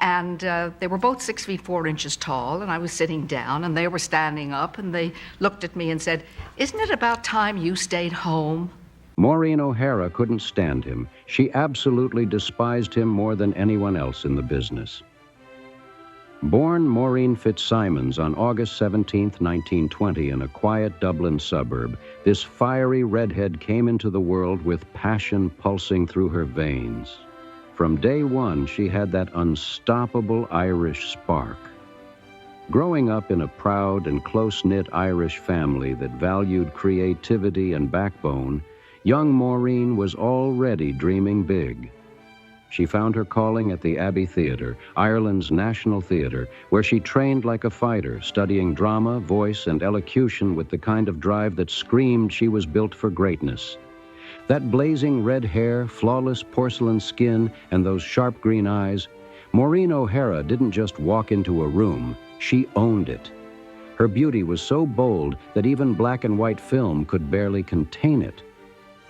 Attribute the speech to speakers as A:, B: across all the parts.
A: And they were both 6 feet 4 inches tall, and I was sitting down, and they were standing up, and they looked at me and said, "Isn't it about time you stayed home?"
B: Maureen O'Hara couldn't stand him. She absolutely despised him more than anyone else in the business. Born Maureen Fitzsimons on August 17, 1920, in a quiet Dublin suburb, this fiery redhead came into the world with passion pulsing through her veins. From day one, she had that unstoppable Irish spark. Growing up in a proud and close-knit Irish family that valued creativity and backbone, young Maureen was already dreaming big. She found her calling at the Abbey Theatre, Ireland's national theatre, where she trained like a fighter, studying drama, voice, and elocution with the kind of drive that screamed she was built for greatness. That blazing red hair, flawless porcelain skin, and those sharp green eyes, Maureen O'Hara didn't just walk into a room, she owned it. Her beauty was so bold that even black and white film could barely contain it.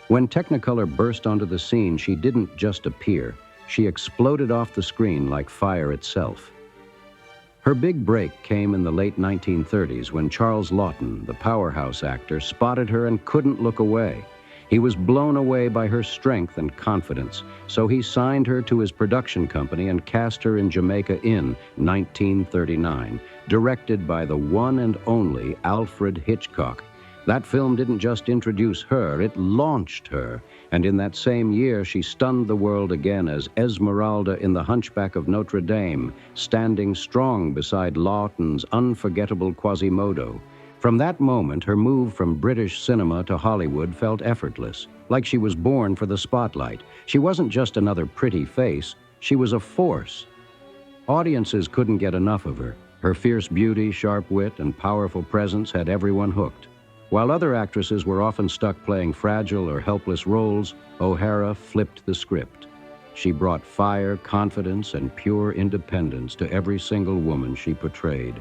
B: When Technicolor burst onto the scene, she didn't just appear. She exploded off the screen like fire itself. Her big break came in the late 1930s when Charles Lawton, the powerhouse actor, spotted her and couldn't look away. He was blown away by her strength and confidence, so he signed her to his production company and cast her in Jamaica in 1939, directed by the one and only Alfred Hitchcock. That film didn't just introduce her, it launched her. And in that same year, she stunned the world again as Esmeralda in The Hunchback of Notre Dame, standing strong beside Lawton's unforgettable Quasimodo. From that moment, her move from British cinema to Hollywood felt effortless, like she was born for the spotlight. She wasn't just another pretty face, she was a force. Audiences couldn't get enough of her. Her fierce beauty, sharp wit, and powerful presence had everyone hooked. While other actresses were often stuck playing fragile or helpless roles, O'Hara flipped the script. She brought fire, confidence, and pure independence to every single woman she portrayed.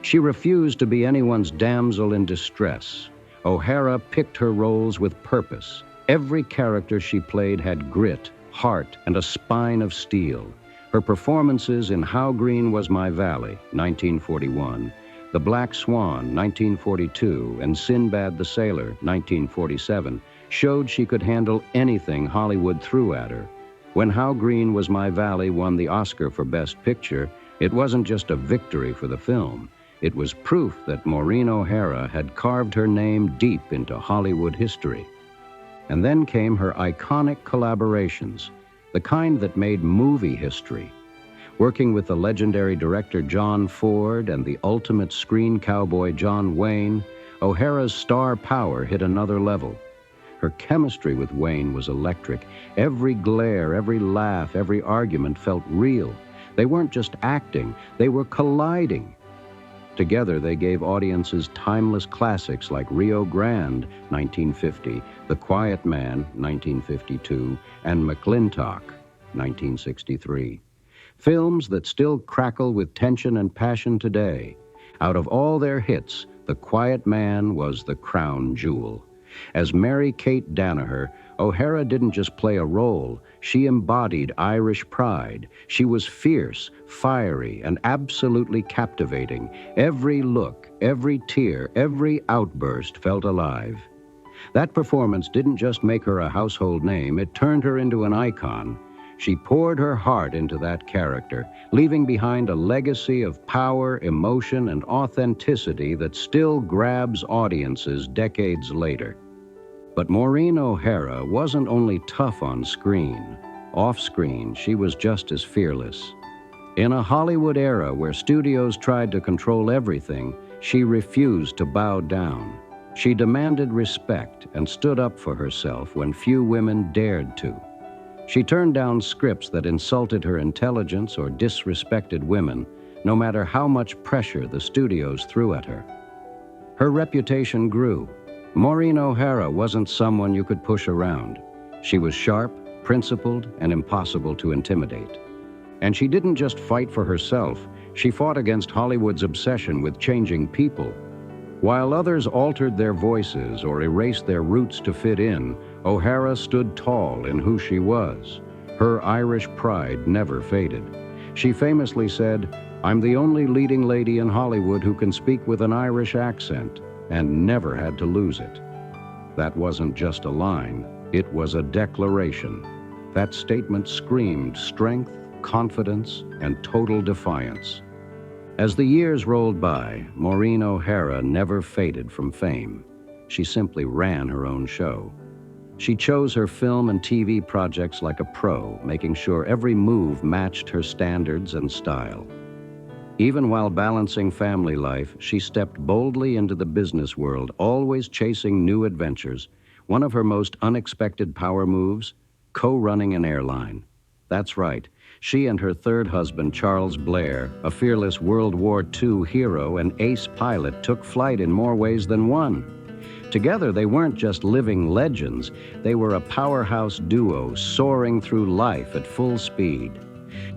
B: She refused to be anyone's damsel in distress. O'Hara picked her roles with purpose. Every character she played had grit, heart, and a spine of steel. Her performances in How Green Was My Valley, 1941, The Black Swan, 1942, and Sinbad the Sailor, 1947, showed she could handle anything Hollywood threw at her. When How Green Was My Valley won the Oscar for Best Picture, it wasn't just a victory for the film. It was proof that Maureen O'Hara had carved her name deep into Hollywood history. And then came her iconic collaborations, the kind that made movie history. Working with the legendary director John Ford and the ultimate screen cowboy John Wayne, O'Hara's star power hit another level. Her chemistry with Wayne was electric. Every glare, every laugh, every argument felt real. They weren't just acting, they were colliding. Together, they gave audiences timeless classics like Rio Grande, 1950, The Quiet Man, 1952, and McLintock, 1963. Films that still crackle with tension and passion today. Out of all their hits, The Quiet Man was the crown jewel. As Mary Kate Danaher, O'Hara didn't just play a role, she embodied Irish pride. She was fierce, fiery, and absolutely captivating. Every look, every tear, every outburst felt alive. That performance didn't just make her a household name, it turned her into an icon. She poured her heart into that character, leaving behind a legacy of power, emotion, and authenticity that still grabs audiences decades later. But Maureen O'Hara wasn't only tough on screen. Off-screen, she was just as fearless. In a Hollywood era where studios tried to control everything, she refused to bow down. She demanded respect and stood up for herself when few women dared to. She turned down scripts that insulted her intelligence or disrespected women, no matter how much pressure the studios threw at her. Her reputation grew. Maureen O'Hara wasn't someone you could push around. She was sharp, principled, and impossible to intimidate. And she didn't just fight for herself, she fought against Hollywood's obsession with changing people. While others altered their voices or erased their roots to fit in, O'Hara stood tall in who she was. Her Irish pride never faded. She famously said, "I'm the only leading lady in Hollywood who can speak with an Irish accent," and never had to lose it. That wasn't just a line, it was a declaration. That statement screamed strength, confidence, and total defiance. As the years rolled by, Maureen O'Hara never faded from fame. She simply ran her own show. She chose her film and TV projects like a pro, making sure every move matched her standards and style. Even while balancing family life, she stepped boldly into the business world, always chasing new adventures. One of her most unexpected power moves, co-running an airline. That's right, she and her third husband, Charles Blair, a fearless World War II hero and ace pilot, took flight in more ways than one. Together, they weren't just living legends, they were a powerhouse duo soaring through life at full speed.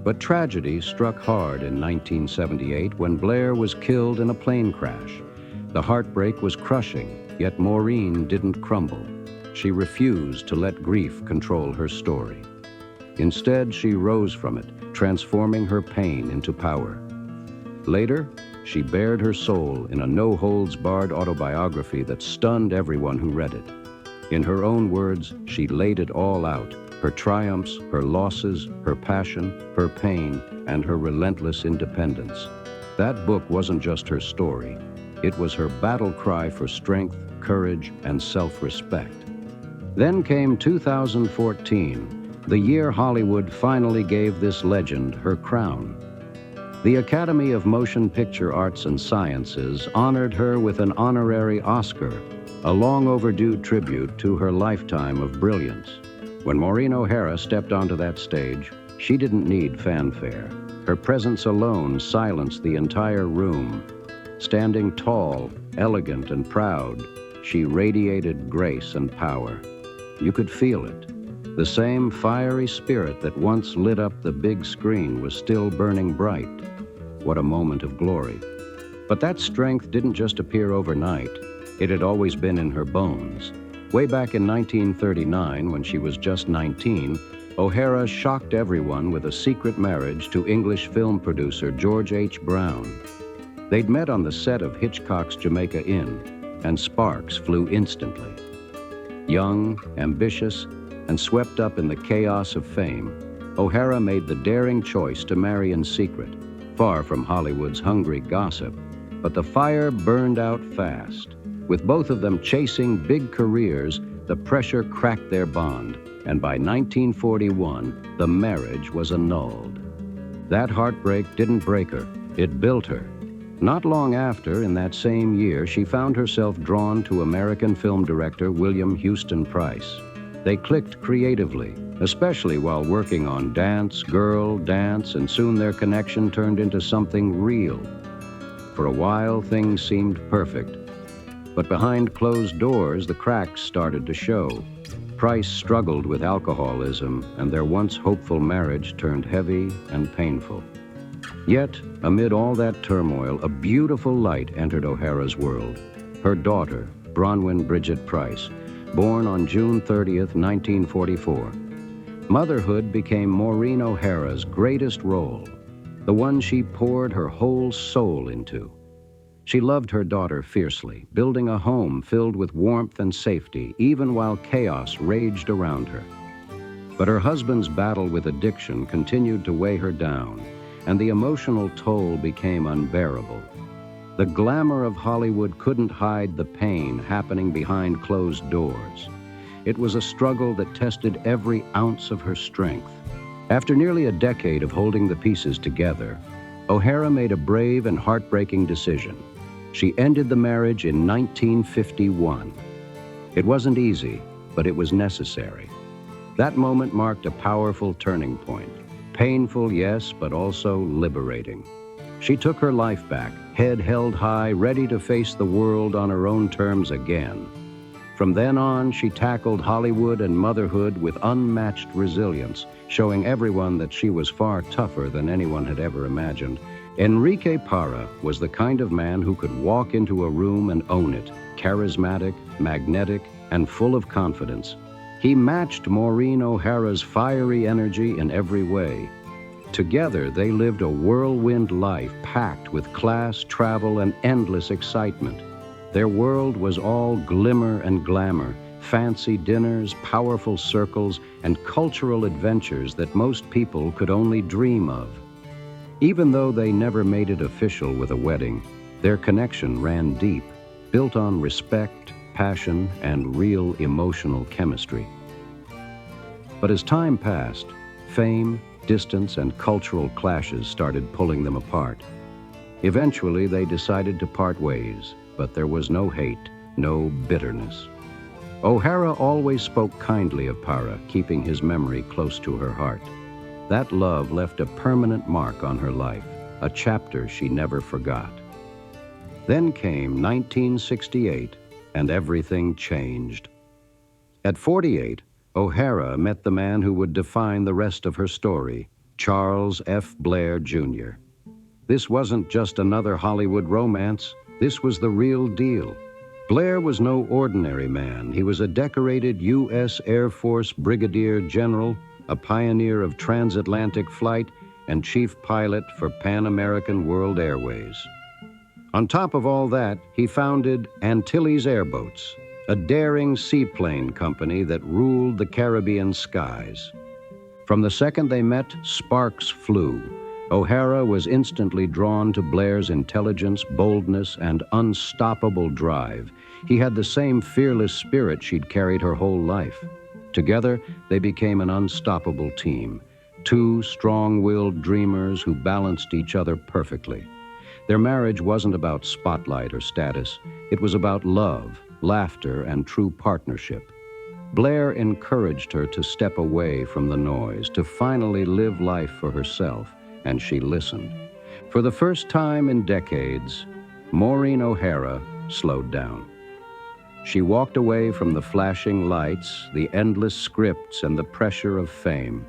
B: But tragedy struck hard in 1978 when Blair was killed in a plane crash. The heartbreak was crushing, yet Maureen didn't crumble. She refused to let grief control her story. Instead, she rose from it, transforming her pain into power. Later, she bared her soul in a no-holds-barred autobiography that stunned everyone who read it. In her own words, she laid it all out: her triumphs, her losses, her passion, her pain, and her relentless independence. That book wasn't just her story. It was her battle cry for strength, courage, and self-respect. Then came 2014, the year Hollywood finally gave this legend her crown. The Academy of Motion Picture Arts and Sciences honored her with an honorary Oscar, a long-overdue tribute to her lifetime of brilliance. When Maureen O'Hara stepped onto that stage, she didn't need fanfare. Her presence alone silenced the entire room. Standing tall, elegant, and proud, she radiated grace and power. You could feel it. The same fiery spirit that once lit up the big screen was still burning bright. What a moment of glory. But that strength didn't just appear overnight. It had always been in her bones. Way back in 1939, when she was just 19, O'Hara shocked everyone with a secret marriage to English film producer George H. Brown. They'd met on the set of Hitchcock's Jamaica Inn, and sparks flew instantly. Young, ambitious, and swept up in the chaos of fame, O'Hara made the daring choice to marry in secret, far from Hollywood's hungry gossip. But the fire burned out fast. With both of them chasing big careers, the pressure cracked their bond, and by 1941, the marriage was annulled. That heartbreak didn't break her, it built her. Not long after, in that same year, she found herself drawn to American film director William Houston Price. They clicked creatively, especially while working on Dance, Girl, Dance, and soon their connection turned into something real. For a while, things seemed perfect. But behind closed doors, the cracks started to show. Price struggled with alcoholism, and their once hopeful marriage turned heavy and painful. Yet, amid all that turmoil, a beautiful light entered O'Hara's world. Her daughter, Bronwyn Bridget Price, born on June 30th, 1944. Motherhood became Maureen O'Hara's greatest role, the one she poured her whole soul into. She loved her daughter fiercely, building a home filled with warmth and safety, even while chaos raged around her. But her husband's battle with addiction continued to weigh her down, and the emotional toll became unbearable. The glamour of Hollywood couldn't hide the pain happening behind closed doors. It was a struggle that tested every ounce of her strength. After nearly a decade of holding the pieces together, O'Hara made a brave and heartbreaking decision. She ended the marriage in 1951. It wasn't easy, but it was necessary. That moment marked a powerful turning point. Painful, yes, but also liberating. She took her life back, head held high, ready to face the world on her own terms again. From then on, she tackled Hollywood and motherhood with unmatched resilience, showing everyone that she was far tougher than anyone had ever imagined. Enrique Parra was the kind of man who could walk into a room and own it, charismatic, magnetic, and full of confidence. He matched Maureen O'Hara's fiery energy in every way. Together, they lived a whirlwind life packed with class, travel, and endless excitement. Their world was all glimmer and glamour, fancy dinners, powerful circles, and cultural adventures that most people could only dream of. Even though they never made it official with a wedding, their connection ran deep, built on respect, passion, and real emotional chemistry. But as time passed, fame, distance, and cultural clashes started pulling them apart. Eventually, they decided to part ways, but there was no hate, no bitterness. O'Hara always spoke kindly of Para, keeping his memory close to her heart. That love left a permanent mark on her life, a chapter she never forgot. Then came 1968, and everything changed. At 48, O'Hara met the man who would define the rest of her story, Charles F. Blair, Jr. This wasn't just another Hollywood romance. This was the real deal. Blair was no ordinary man. He was a decorated U.S. Air Force Brigadier General, a pioneer of transatlantic flight, and chief pilot for Pan American World Airways. On top of all that, he founded Antilles Airboats, a daring seaplane company that ruled the Caribbean skies. From the second they met, sparks flew. O'Hara was instantly drawn to Blair's intelligence, boldness, and unstoppable drive. He had the same fearless spirit she'd carried her whole life. Together, they became an unstoppable team, two strong-willed dreamers who balanced each other perfectly. Their marriage wasn't about spotlight or status. It was about love, laughter, and true partnership. Blair encouraged her to step away from the noise, to finally live life for herself, and she listened. For the first time in decades, Maureen O'Hara slowed down. She walked away from the flashing lights, the endless scripts, and the pressure of fame.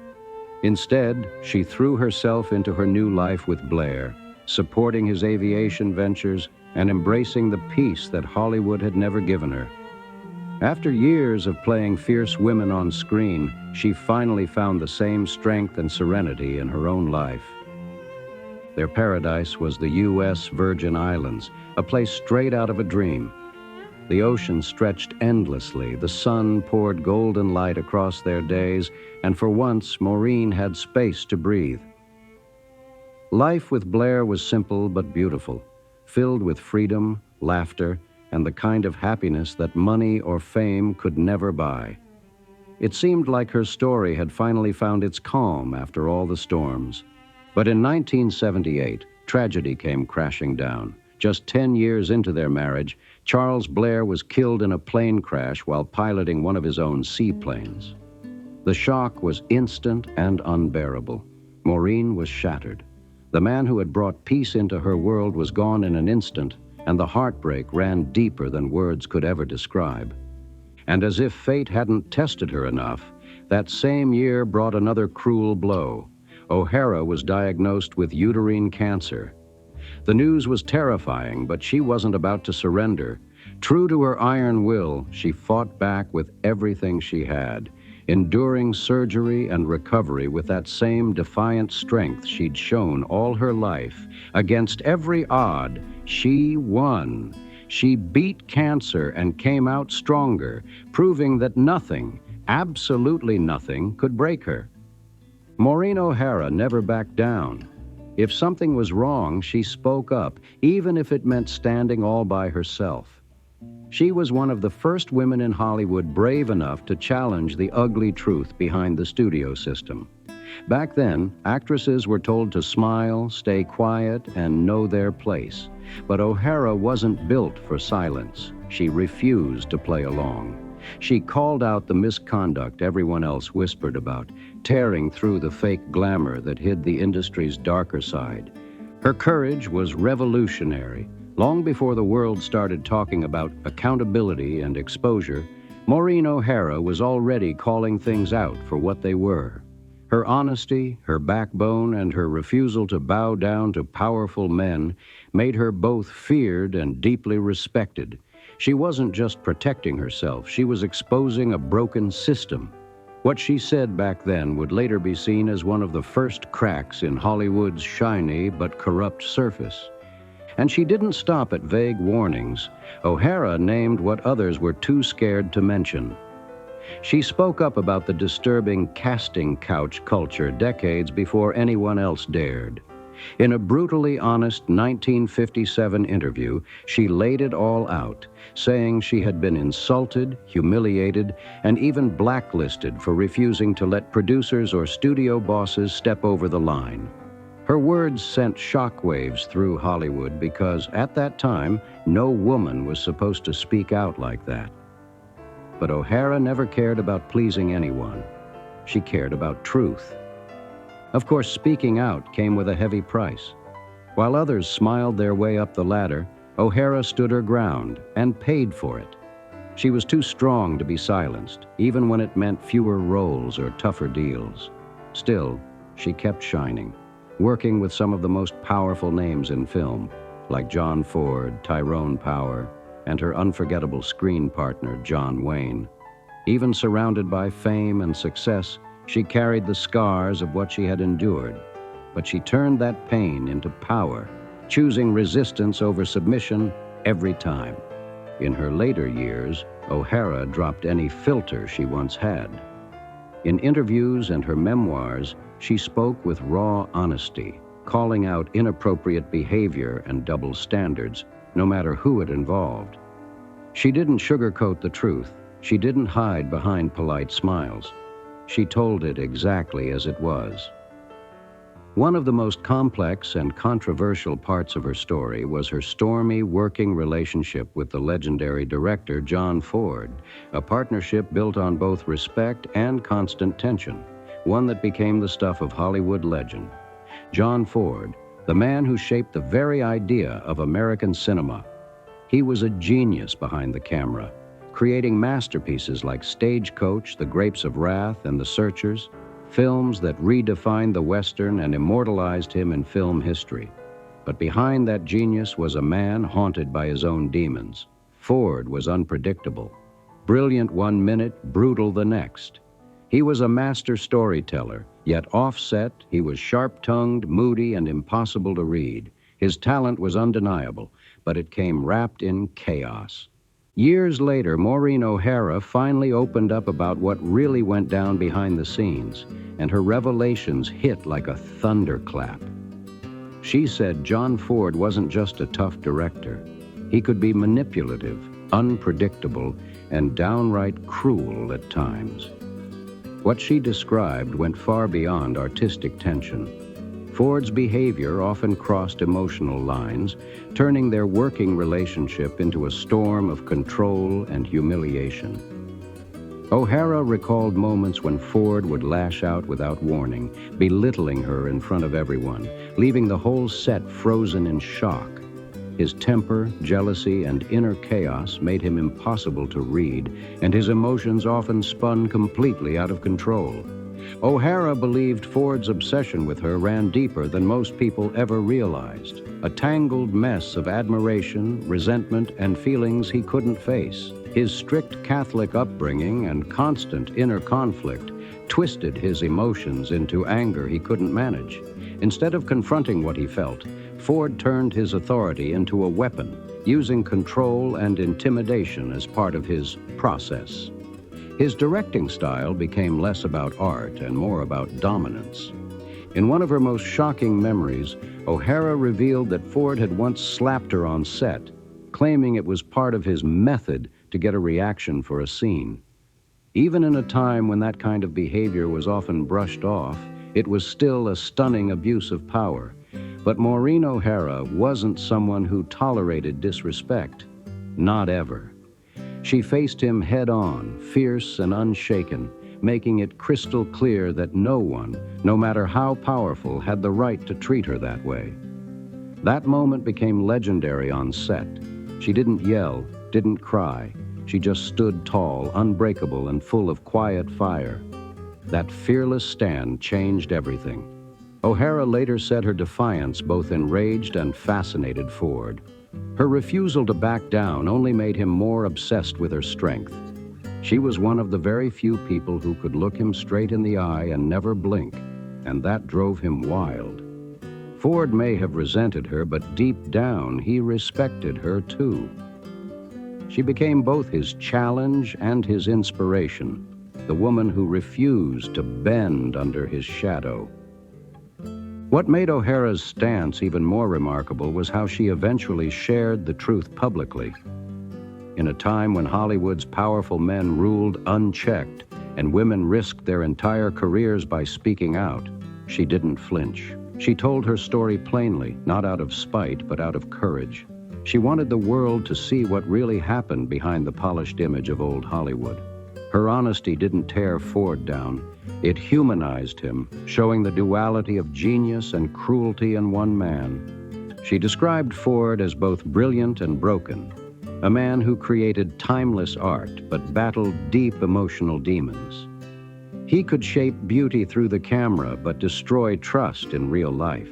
B: Instead, she threw herself into her new life with Blair, supporting his aviation ventures and embracing the peace that Hollywood had never given her. After years of playing fierce women on screen, she finally found the same strength and serenity in her own life. Their paradise was the U.S. Virgin Islands, a place straight out of a dream. The ocean stretched endlessly, the sun poured golden light across their days, and for once, Maureen had space to breathe. Life with Blair was simple but beautiful, filled with freedom, laughter, and the kind of happiness that money or fame could never buy. It seemed like her story had finally found its calm after all the storms. But in 1978, tragedy came crashing down. Just 10 years into their marriage, Charles Blair was killed in a plane crash while piloting one of his own seaplanes. The shock was instant and unbearable. Maureen was shattered. The man who had brought peace into her world was gone in an instant, and the heartbreak ran deeper than words could ever describe. And as if fate hadn't tested her enough, that same year brought another cruel blow. O'Hara was diagnosed with uterine cancer. The news was terrifying, but she wasn't about to surrender. True to her iron will, she fought back with everything she had, enduring surgery and recovery with that same defiant strength she'd shown all her life. Against every odd, she won. She beat cancer and came out stronger, proving that nothing, absolutely nothing, could break her. Maureen O'Hara never backed down. If something was wrong, she spoke up, even if it meant standing all by herself. She was one of the first women in Hollywood brave enough to challenge the ugly truth behind the studio system. Back then, actresses were told to smile, stay quiet, and know their place. But O'Hara wasn't built for silence. She refused to play along. She called out the misconduct everyone else whispered about, tearing through the fake glamour that hid the industry's darker side. Her courage was revolutionary. Long before the world started talking about accountability and exposure, Maureen O'Hara was already calling things out for what they were. Her honesty, her backbone, and her refusal to bow down to powerful men made her both feared and deeply respected. She wasn't just protecting herself, she was exposing a broken system. What she said back then would later be seen as one of the first cracks in Hollywood's shiny but corrupt surface. And she didn't stop at vague warnings. O'Hara named what others were too scared to mention. She spoke up about the disturbing casting couch culture decades before anyone else dared. In a brutally honest 1957 interview, she laid it all out, saying she had been insulted, humiliated, and even blacklisted for refusing to let producers or studio bosses step over the line. Her words sent shockwaves through Hollywood because, at that time, no woman was supposed to speak out like that. But O'Hara never cared about pleasing anyone. She cared about truth. Of course, speaking out came with a heavy price. While others smiled their way up the ladder, O'Hara stood her ground and paid for it. She was too strong to be silenced, even when it meant fewer roles or tougher deals. Still, she kept shining, working with some of the most powerful names in film, like John Ford, Tyrone Power, and her unforgettable screen partner, John Wayne. Even surrounded by fame and success, she carried the scars of what she had endured, but she turned that pain into power, choosing resistance over submission every time. In her later years, O'Hara dropped any filter she once had. In interviews and her memoirs, she spoke with raw honesty, calling out inappropriate behavior and double standards, no matter who it involved. She didn't sugarcoat the truth. She didn't hide behind polite smiles. She told it exactly as it was. One of the most complex and controversial parts of her story was her stormy working relationship with the legendary director John Ford, a partnership built on both respect and constant tension, one that became the stuff of Hollywood legend. John Ford, the man who shaped the very idea of American cinema. He was a genius behind the camera, creating masterpieces like Stagecoach, The Grapes of Wrath, and The Searchers, films that redefined the Western and immortalized him in film history. But behind that genius was a man haunted by his own demons. Ford was unpredictable. Brilliant one minute, brutal the next. He was a master storyteller, yet offset, he was sharp-tongued, moody, and impossible to read. His talent was undeniable, but it came wrapped in chaos. Years later, Maureen O'Hara finally opened up about what really went down behind the scenes, and her revelations hit like a thunderclap. She said John Ford wasn't just a tough director. He could be manipulative, unpredictable, and downright cruel at times. What she described went far beyond artistic tension. Ford's behavior often crossed emotional lines, turning their working relationship into a storm of control and humiliation. O'Hara recalled moments when Ford would lash out without warning, belittling her in front of everyone, leaving the whole set frozen in shock. His temper, jealousy, and inner chaos made him impossible to read, and his emotions often spun completely out of control. O'Hara believed Ford's obsession with her ran deeper than most people ever realized, a tangled mess of admiration, resentment, and feelings he couldn't face. His strict Catholic upbringing and constant inner conflict twisted his emotions into anger he couldn't manage. Instead of confronting what he felt, Ford turned his authority into a weapon, using control and intimidation as part of his process. His directing style became less about art and more about dominance. In one of her most shocking memories, O'Hara revealed that Ford had once slapped her on set, claiming it was part of his method to get a reaction for a scene. Even in a time when that kind of behavior was often brushed off, it was still a stunning abuse of power. But Maureen O'Hara wasn't someone who tolerated disrespect. Not ever. She faced him head-on, fierce and unshaken, making it crystal clear that no one, no matter how powerful, had the right to treat her that way. That moment became legendary on set. She didn't yell, didn't cry. She just stood tall, unbreakable, and full of quiet fire. That fearless stand changed everything. O'Hara later said her defiance both enraged and fascinated Ford. Her refusal to back down only made him more obsessed with her strength. She was one of the very few people who could look him straight in the eye and never blink, and that drove him wild. Ford may have resented her, but deep down, he respected her too. She became both his challenge and his inspiration, the woman who refused to bend under his shadow. What made O'Hara's stance even more remarkable was how she eventually shared the truth publicly. In a time when Hollywood's powerful men ruled unchecked and women risked their entire careers by speaking out, she didn't flinch. She told her story plainly, not out of spite, but out of courage. She wanted the world to see what really happened behind the polished image of old Hollywood. Her honesty didn't tear Ford down. It humanized him, showing the duality of genius and cruelty in one man. She described Ford as both brilliant and broken, a man who created timeless art but battled deep emotional demons. He could shape beauty through the camera but destroy trust in real life.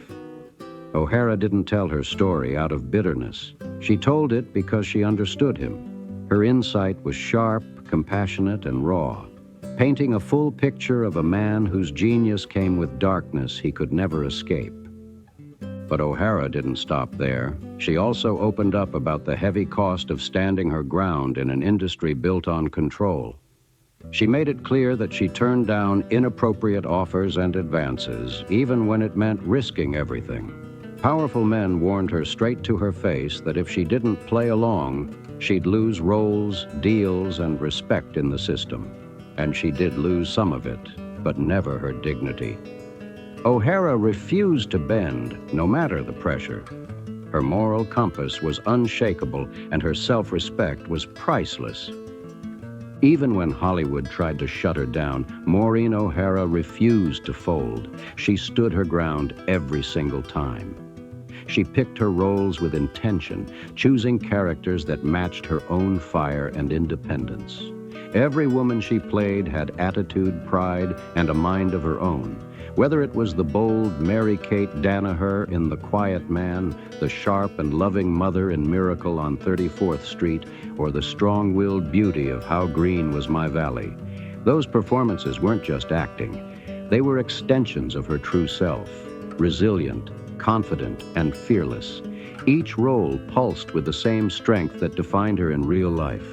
B: O'Hara didn't tell her story out of bitterness. She told it because she understood him. Her insight was sharp, compassionate, and raw, painting a full picture of a man whose genius came with darkness he could never escape. But O'Hara didn't stop there. She also opened up about the heavy cost of standing her ground in an industry built on control. She made it clear that she turned down inappropriate offers and advances, even when it meant risking everything. Powerful men warned her straight to her face that if she didn't play along, she'd lose roles, deals, and respect in the system. And she did lose some of it, but never her dignity. O'Hara refused to bend, no matter the pressure. Her moral compass was unshakable, and her self-respect was priceless. Even when Hollywood tried to shut her down, Maureen O'Hara refused to fold. She stood her ground every single time. She picked her roles with intention, choosing characters that matched her own fire and independence. Every woman she played had attitude, pride, and a mind of her own. Whether it was the bold Mary-Kate Danaher in The Quiet Man, the sharp and loving mother in Miracle on 34th Street, or the strong-willed beauty of How Green Was My Valley, those performances weren't just acting. They were extensions of her true self, resilient, confident, and fearless. Each role pulsed with the same strength that defined her in real life.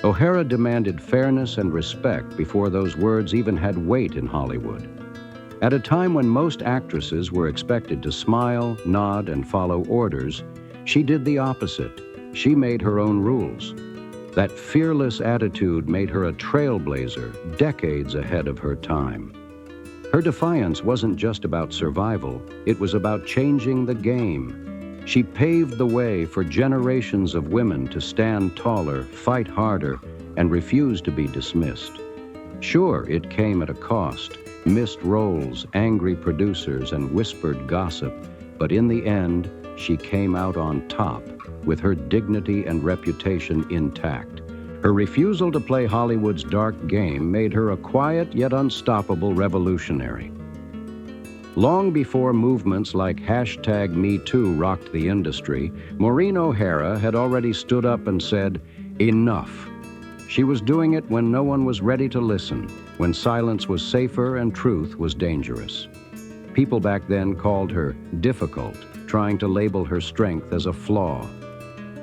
B: O'Hara demanded fairness and respect before those words even had weight in Hollywood. At a time when most actresses were expected to smile, nod, and follow orders, she did the opposite. She made her own rules. That fearless attitude made her a trailblazer, decades ahead of her time. Her defiance wasn't just about survival, it was about changing the game. She paved the way for generations of women to stand taller, fight harder, and refuse to be dismissed. Sure, it came at a cost. Missed roles, angry producers, and whispered gossip. But in the end, she came out on top, with her dignity and reputation intact. Her refusal to play Hollywood's dark game made her a quiet yet unstoppable revolutionary. Long before movements like #MeToo rocked the industry, Maureen O'Hara had already stood up and said, "Enough." She was doing it when no one was ready to listen, when silence was safer and truth was dangerous. People back then called her difficult, trying to label her strength as a flaw.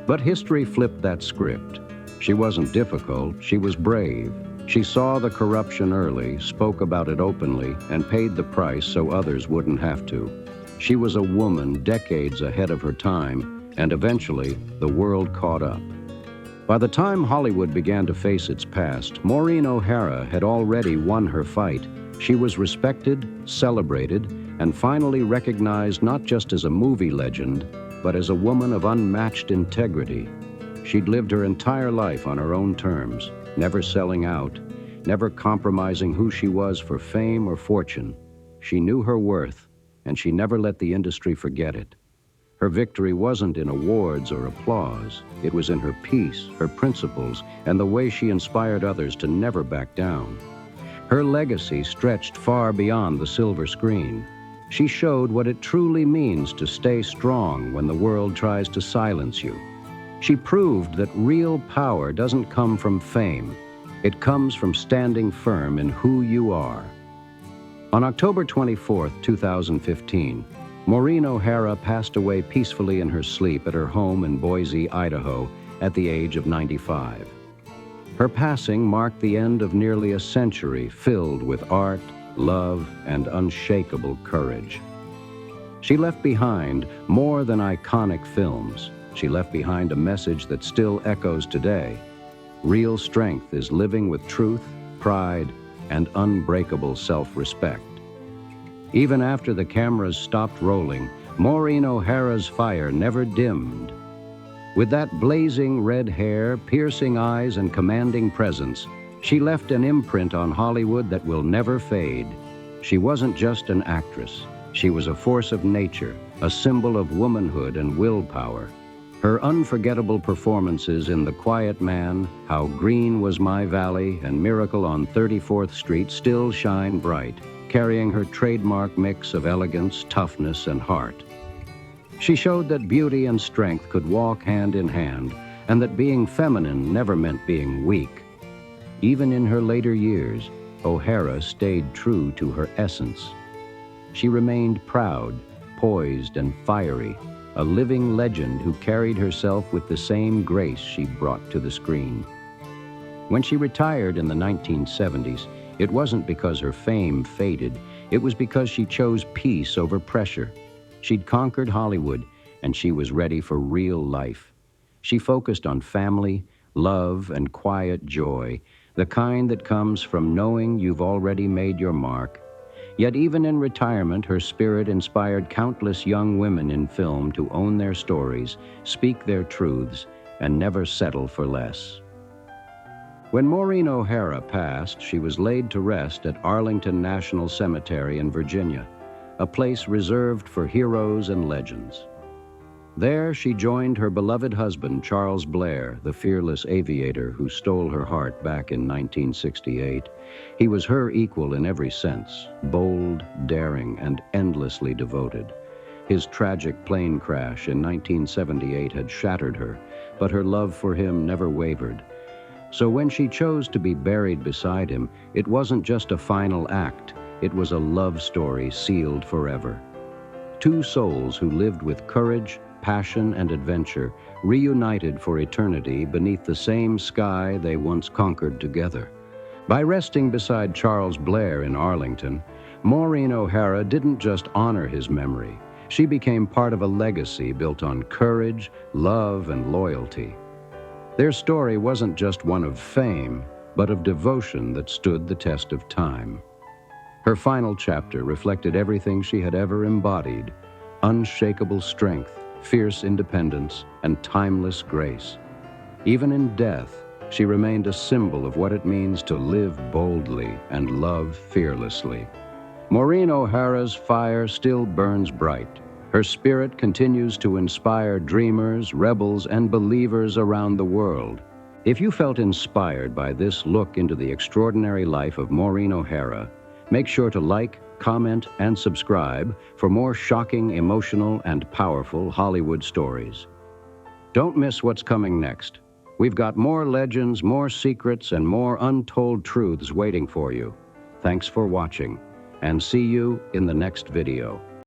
B: But history flipped that script. She wasn't difficult, she was brave. She saw the corruption early, spoke about it openly, and paid the price so others wouldn't have to. She was a woman decades ahead of her time, and eventually the world caught up. By the time Hollywood began to face its past, Maureen O'Hara had already won her fight. She was respected, celebrated, and finally recognized not just as a movie legend, but as a woman of unmatched integrity. She'd lived her entire life on her own terms, never selling out, never compromising who she was for fame or fortune. She knew her worth, and she never let the industry forget it. Her victory wasn't in awards or applause. It was in her peace, her principles, and the way she inspired others to never back down. Her legacy stretched far beyond the silver screen. She showed what it truly means to stay strong when the world tries to silence you. She proved that real power doesn't come from fame. It comes from standing firm in who you are. On October 24, 2015, Maureen O'Hara passed away peacefully in her sleep at her home in Boise, Idaho, at the age of 95. Her passing marked the end of nearly a century filled with art, love, and unshakable courage. She left behind more than iconic films. She left behind a message that still echoes today. Real strength is living with truth, pride, and unbreakable self-respect. Even after the cameras stopped rolling, Maureen O'Hara's fire never dimmed. With that blazing red hair, piercing eyes, and commanding presence, she left an imprint on Hollywood that will never fade. She wasn't just an actress. She was a force of nature, a symbol of womanhood and willpower. Her unforgettable performances in The Quiet Man, How Green Was My Valley, and Miracle on 34th Street still shine bright, carrying her trademark mix of elegance, toughness, and heart. She showed that beauty and strength could walk hand in hand, and that being feminine never meant being weak. Even in her later years, O'Hara stayed true to her essence. She remained proud, poised, and fiery, a living legend who carried herself with the same grace she brought to the screen. When she retired in the 1970s, it wasn't because her fame faded. It was because she chose peace over pressure. She'd conquered Hollywood, and she was ready for real life. She focused on family, love, and quiet joy, the kind that comes from knowing you've already made your mark. Yet even in retirement, her spirit inspired countless young women in film to own their stories, speak their truths, and never settle for less. When Maureen O'Hara passed, she was laid to rest at Arlington National Cemetery in Virginia, a place reserved for heroes and legends. There, she joined her beloved husband, Charles Blair, the fearless aviator who stole her heart back in 1968. He was her equal in every sense, bold, daring, and endlessly devoted. His tragic plane crash in 1978 had shattered her, but her love for him never wavered. So when she chose to be buried beside him, it wasn't just a final act. It was a love story sealed forever. Two souls who lived with courage, passion, and adventure, reunited for eternity beneath the same sky they once conquered together. By resting beside Charles Blair in Arlington, Maureen O'Hara didn't just honor his memory. She became part of a legacy built on courage, love, and loyalty. Their story wasn't just one of fame, but of devotion that stood the test of time. Her final chapter reflected everything she had ever embodied: unshakable strength, fierce independence, and timeless grace. Even in death, she remained a symbol of what it means to live boldly and love fearlessly. Maureen O'Hara's fire still burns bright. Her spirit continues to inspire dreamers, rebels, and believers around the world. If you felt inspired by this look into the extraordinary life of Maureen O'Hara, make sure to like, comment, and subscribe for more shocking, emotional, and powerful Hollywood stories. Don't miss what's coming next. We've got more legends, more secrets, and more untold truths waiting for you. Thanks for watching, and see you in the next video.